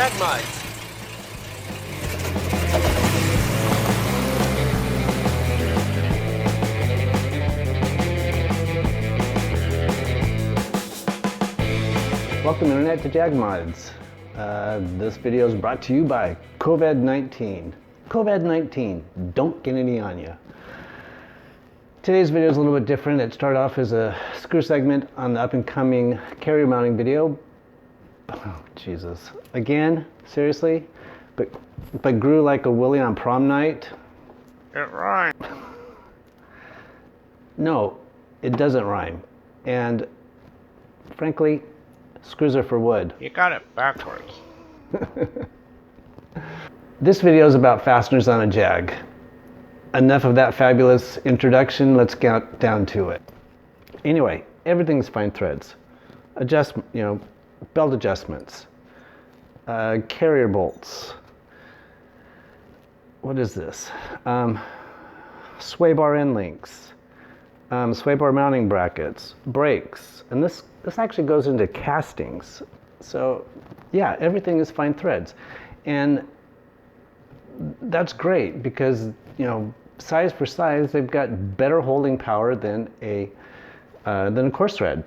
Jagmuds. Welcome Internet to Jagmods. This video is brought to you by COVID-19. COVID-19, don't get any on you. Today's video is a little bit different. It started off as a screw segment on the up-and-coming carrier mounting video. Oh, Jesus. Again, seriously? But grew like a willy on prom night? It rhymes. No, it doesn't rhyme. And frankly, screws are for wood. You got it backwards. This video is about fasteners on a Jag. Enough of that fabulous introduction, let's get down to it. Anyway, everything's fine threads. Belt adjustments, carrier bolts. What is this? Sway bar end links, sway bar mounting brackets, brakes, and this actually goes into castings. So yeah, everything is fine threads, and that's great because size for size, they've got better holding power than a coarse thread,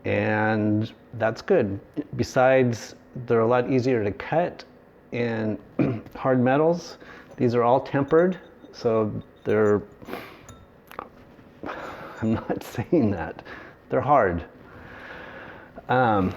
and that's good. Besides, they're a lot easier to cut in hard metals. These are all tempered, so they're, I'm not saying that, they're hard. Oh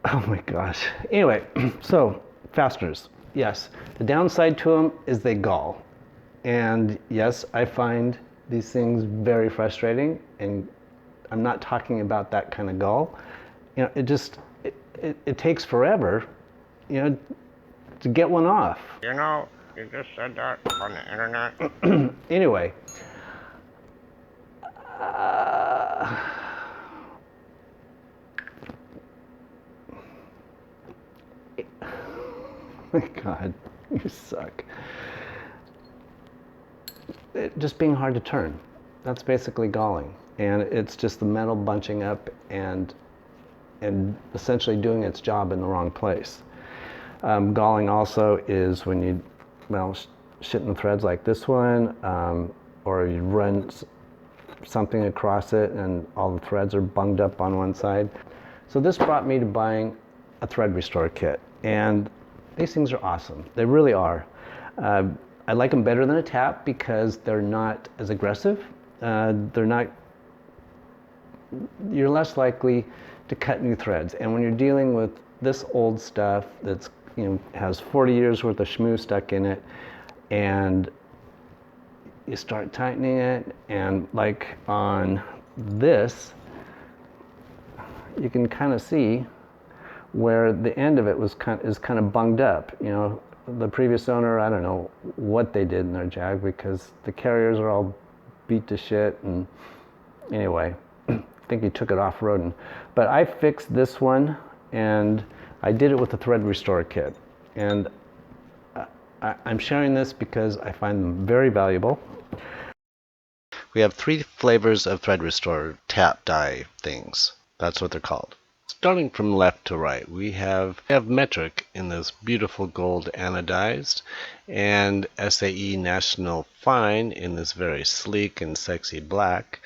my gosh. Anyway, so fasteners, yes. The downside to them is they gall. And yes, I find these things very frustrating, and I'm not talking about that kind of gall. It takes forever, to get one off. You just said that on the internet. Anyway. Oh my God, you suck. Just being hard to turn. That's basically galling. And it's just the metal bunching up and essentially doing its job in the wrong place. Galling also is when you, shitting threads like this one, or you run something across it and all the threads are bunged up on one side. So this brought me to buying a thread restore kit. And these things are awesome. They really are. I like them better than a tap because they're not as aggressive. You're less likely to cut new threads. And when you're dealing with this old stuff that's, has 40 years worth of schmoo stuck in it, and you start tightening it, and like on this, you can kind of see where the end of it is kind of bunged up. The previous owner, I don't know what they did in their Jag because the carriers are all beat to shit. And anyway, I think he took it off-roading. But I fixed this one, and I did it with a thread restore kit. And I'm sharing this because I find them very valuable. We have 3 flavors of thread restore tap die things. That's what they're called. Starting from left to right, we have metric in this beautiful gold anodized, and SAE National Fine in this very sleek and sexy black,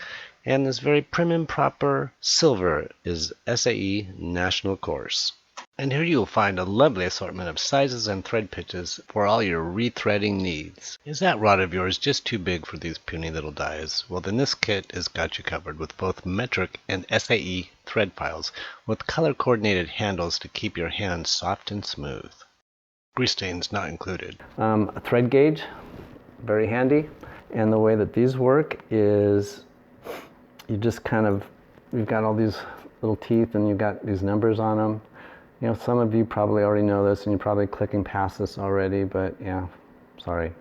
and this very prim and proper silver is SAE National Coarse. And here you'll find a lovely assortment of sizes and thread pitches for all your rethreading needs. Is that rod of yours just too big for these puny little dies? Well, then this kit has got you covered with both metric and SAE thread files with color-coordinated handles to keep your hands soft and smooth. Grease stains not included. A thread gauge, very handy. And the way that these work is you just you've got all these little teeth and you've got these numbers on them. Some of you probably already know this and you're probably clicking past this already, but yeah, sorry.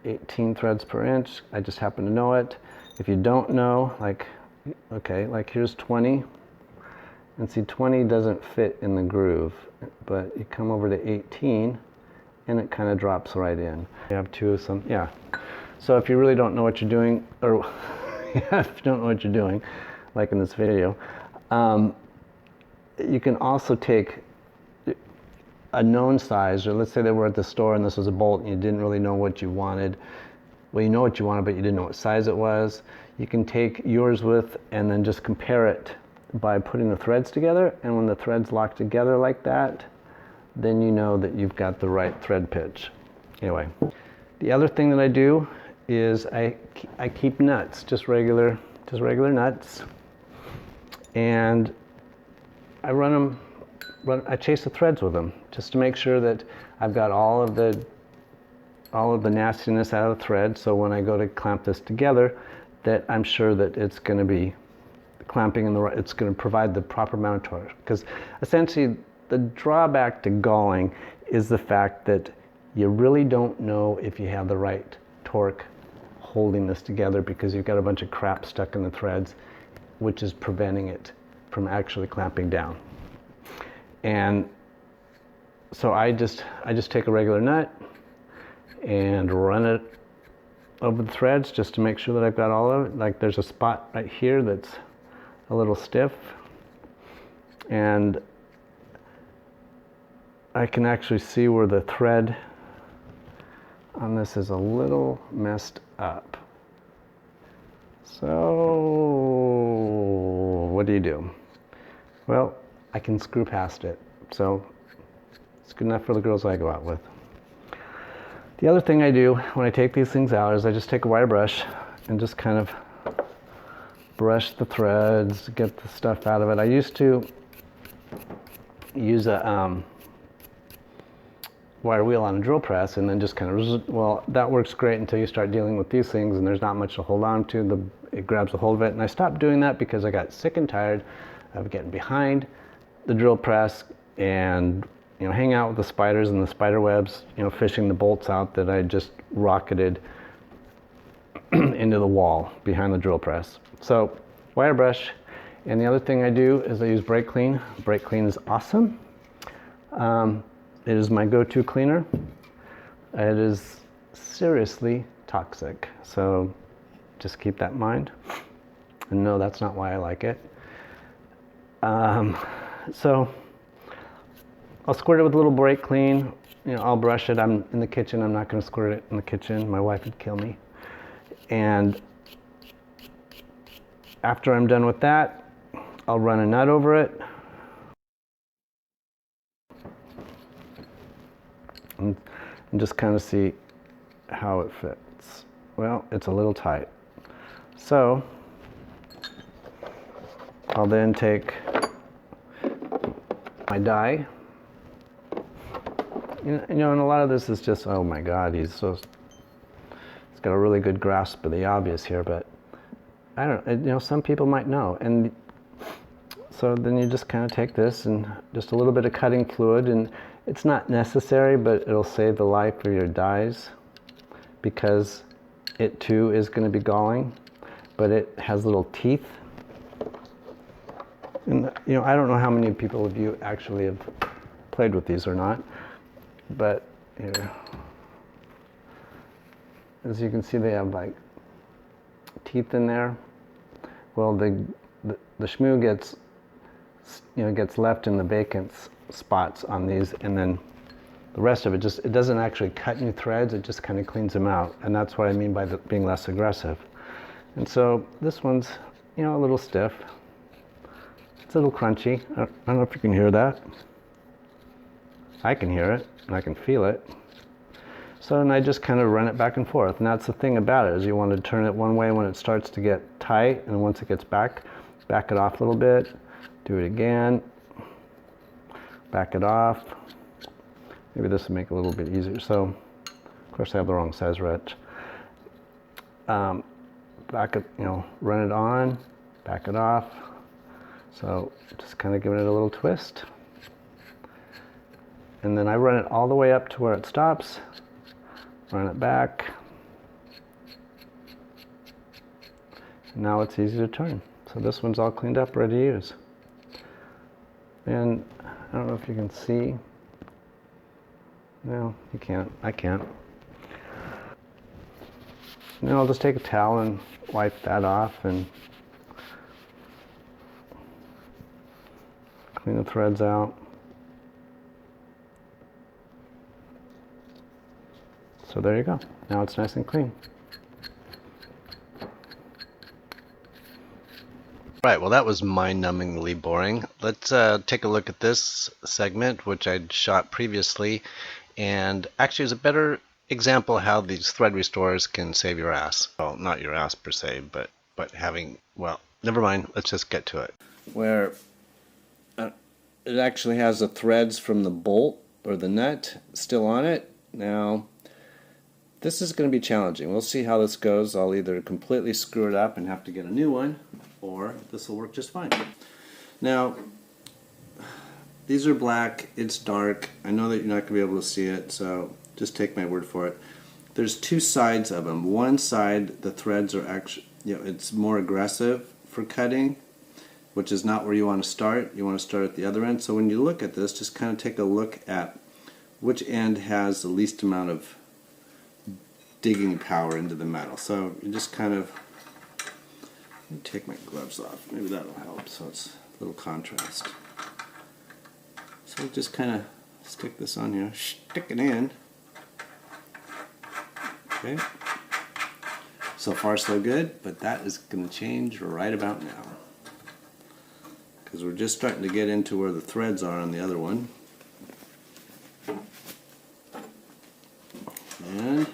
18 threads per inch, I just happen to know it. If you don't know, like here's 20, and see 20 doesn't fit in the groove, but you come over to 18 and it kind of drops right in. You have yeah. So if you really don't know what you're doing, or if you don't know what you're doing, like in this video, you can also take a known size, or let's say they were at the store and this was a bolt and you didn't really know what you wanted. Well, you know what you wanted, but you didn't know what size it was. You can take yours width and then just compare it by putting the threads together. And when the threads lock together like that, then you know that you've got the right thread pitch. Anyway, the other thing that I do is I keep nuts, just regular nuts, and I I chase the threads with them just to make sure that I've got all of the nastiness out of the thread. So when I go to clamp this together, that I'm sure that it's going to be clamping in the right, it's going to provide the proper amount of torque. Because essentially the drawback to galling is the fact that you really don't know if you have the right torque holding this together, because you've got a bunch of crap stuck in the threads, which is preventing it from actually clamping down. And so I just take a regular nut and run it over the threads just to make sure that I've got all of it. Like there's a spot right here that's a little stiff, and I can actually see where the thread on this is a little messed up. So what do? Well, I can screw past it, so it's good enough for the girls I go out with. The other thing I do when I take these things out is I just take a wire brush and just kind of brush the threads, get the stuff out of it. I used to use a wire wheel on a drill press and then just kind of, well, that works great until you start dealing with these things and there's not much to hold on to. It grabs a hold of it, and I stopped doing that because I got sick and tired of getting behind the drill press and hang out with the spiders and the spider webs, fishing the bolts out that I just rocketed into the wall behind the drill press. So wire brush, and the other thing I do is I use Brake Clean. Brake Clean is awesome. It is my go-to cleaner. It is seriously toxic, so just keep that in mind. And no, that's not why I like it. So I'll squirt it with a little Brake Clean. I'll brush it. I'm in the kitchen. I'm not going to squirt it in the kitchen. My wife would kill me. And after I'm done with that, I'll run a nut over it. And just kind of see how it fits. Well, it's a little tight. So I'll then take my die. And a lot of this is just, oh my God, he's got a really good grasp of the obvious here, but I don't, some people might know. And so then you just kind of take this and just a little bit of cutting fluid, and it's not necessary, but it'll save the life of your dies, because it too is going to be galling, but it has little teeth. And I don't know how many people of you actually have played with these or not, but as you can see, they have like teeth in there. Well, the shmoo gets left in the vacant spots on these, and then the rest of it it doesn't actually cut any threads. It just kind of cleans them out, and that's what I mean by being less aggressive. And so this one's a little stiff. It's a little crunchy. I don't know if you can hear that. I can hear it, and I can feel it. So then I just kind of run it back and forth. And that's the thing about it, is you want to turn it one way when it starts to get tight, and once it gets back it off a little bit. Do it again. Back it off. Maybe this will make it a little bit easier. So, of course, I have the wrong size wrench. Back it, run it on, back it off. So just kind of giving it a little twist. And then I run it all the way up to where it stops, run it back. And now it's easy to turn. So this one's all cleaned up, ready to use. And I don't know if you can see. No, you can't. I can't. Now I'll just take a towel and wipe that off and Clean the threads out. So there you go. Now it's nice and clean. Right, well that was mind-numbingly boring. Let's take a look at this segment, which I'd shot previously, and actually is a better example how these thread restorers can save your ass. Well, not your ass per se, but having, well, never mind, let's just get to it. Where it actually has the threads from the bolt or the nut still on it. Now, this is going to be challenging. We'll see how this goes. I'll either completely screw it up and have to get a new one, or this will work just fine. Now, these are black, it's dark. I know that you're not going to be able to see it, so just take my word for it. There's two sides of them. One side, the threads are actually, it's more aggressive for cutting, which is not where you want to start. You want to start at the other end. So when you look at this, just kind of take a look at which end has the least amount of digging power into the metal. So you just kind of, let me take my gloves off. Maybe that'll help, so it's a little contrast. So just kind of stick this on here, stick it in. Okay. So far so good, but that is going to change right about now, because we're just starting to get into where the threads are on the other one. And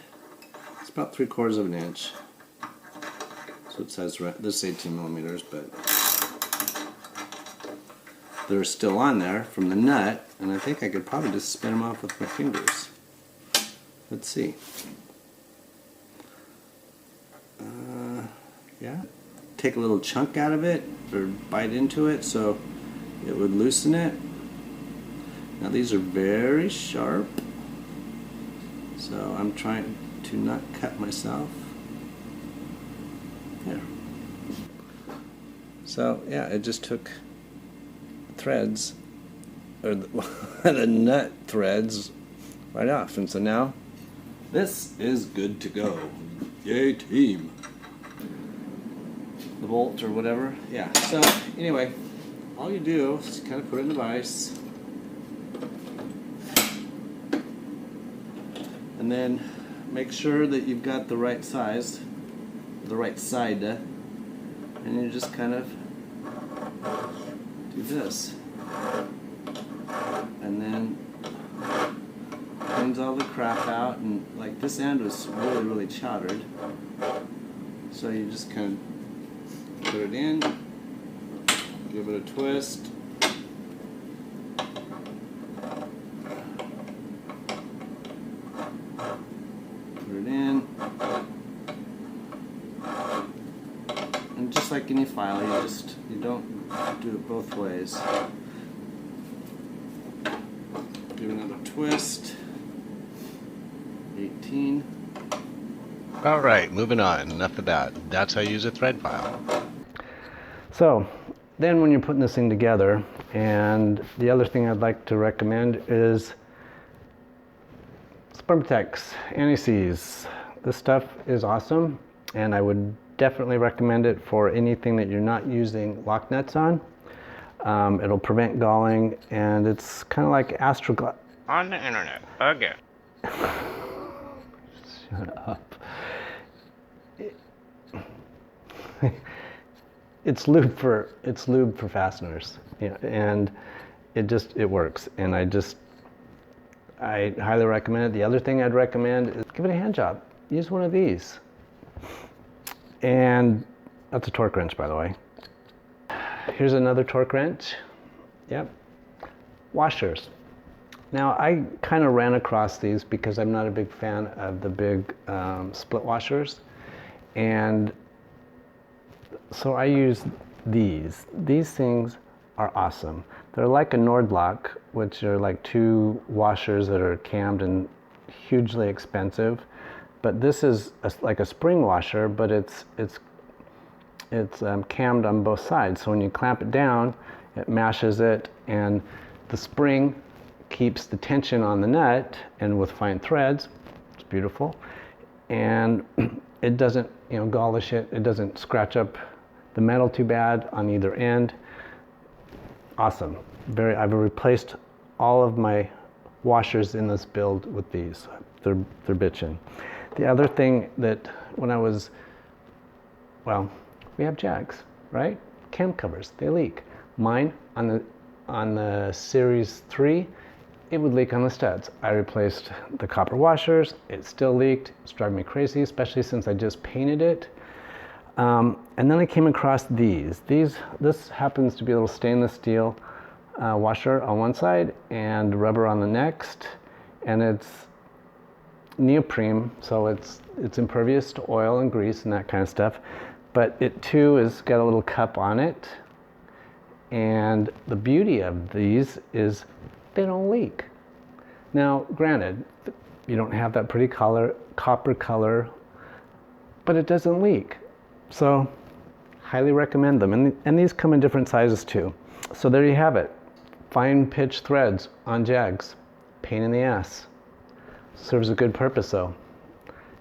it's about 3/4 of an inch. So it says, this is 18 millimeters, but they're still on there from the nut, and I think I could probably just spin them off with my fingers. Let's see. Yeah. Take a little chunk out of it, or bite into it, so it would loosen it. Now these are very sharp, so I'm trying to not cut myself. There. So yeah, it just took threads, or the nut threads, right off, and so now this is good to go. Yay, team! The bolt or whatever. Yeah. So anyway, all you do is kind of put it in the vise, and then make sure that you've got the right size, the right side, and you just kind of do this, and then cleans all the crap out. And like this end was really chowdered, so you just kind of put it in, give it a twist, put it in, and just like any file, you don't do it both ways. Give another twist. 18. Alright, moving on. Enough of that. That's how you use a thread file. So then when you're putting this thing together, and the other thing I'd like to recommend is Spermatex Anti-Seize. This stuff is awesome, and I would definitely recommend it for anything that you're not using lock nuts on. It'll prevent galling, and it's kind of like Astroglass. On the internet, again. Shut up. It's lube for fasteners, and it works, and I highly recommend it. The other thing I'd recommend is give it a hand job. Use one of these, and that's a torque wrench, by the way. Here's another torque wrench. Yep, washers. Now I kind of ran across these because I'm not a big fan of the big split washers, and so I use these. These things are awesome. They're like a Nordlock, which are like two washers that are cammed and hugely expensive. But this is like a spring washer, but it's cammed on both sides. So when you clamp it down, it mashes it, and the spring keeps the tension on the nut, and with fine threads, it's beautiful. And it doesn't, gall the shit. It doesn't scratch up the metal too bad on either end. Awesome. I've replaced all of my washers in this build with these. They're bitchin'. The other thing that well, we have Jags, right? Cam covers, they leak. Mine on the Series 3, it would leak on the studs. I replaced the copper washers, it still leaked. It's driving me crazy, especially since I just painted it. And then I came across these. This happens to be a little stainless steel washer on one side and rubber on the next, and it's neoprene, so it's impervious to oil and grease and that kind of stuff. But it too has got a little cup on it, and the beauty of these is they don't leak. Now, granted, you don't have that pretty copper color, but it doesn't leak. So, highly recommend them. And these come in different sizes too. So there you have it. Fine pitch threads on Jags. Pain in the ass. Serves a good purpose though.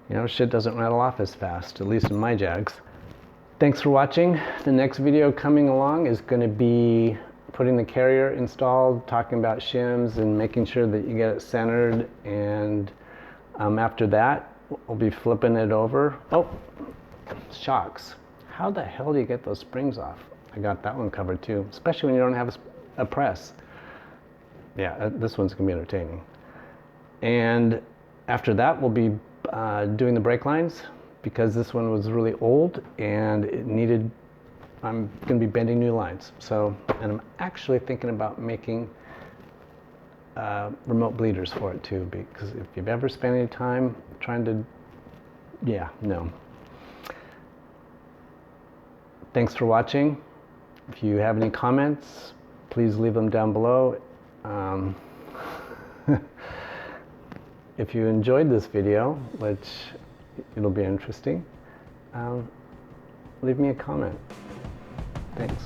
You know, shit doesn't rattle off as fast, at least in my Jags. Thanks for watching. The next video coming along is going to be putting the carrier installed, talking about shims and making sure that you get it centered. And after that, we'll be flipping it over. Oh, shocks. How the hell do you get those springs off? I got that one covered too, especially when you don't have a press. Yeah, this one's going to be entertaining. And after that, we'll be doing the brake lines, because this one was really old and it needed, I'm going to be bending new lines. So, and I'm actually thinking about making remote bleeders for it too, because if you've ever spent any time trying to, yeah, no. Thanks for watching. If you have any comments, please leave them down below. If you enjoyed this video, which it'll be interesting, leave me a comment. Thanks.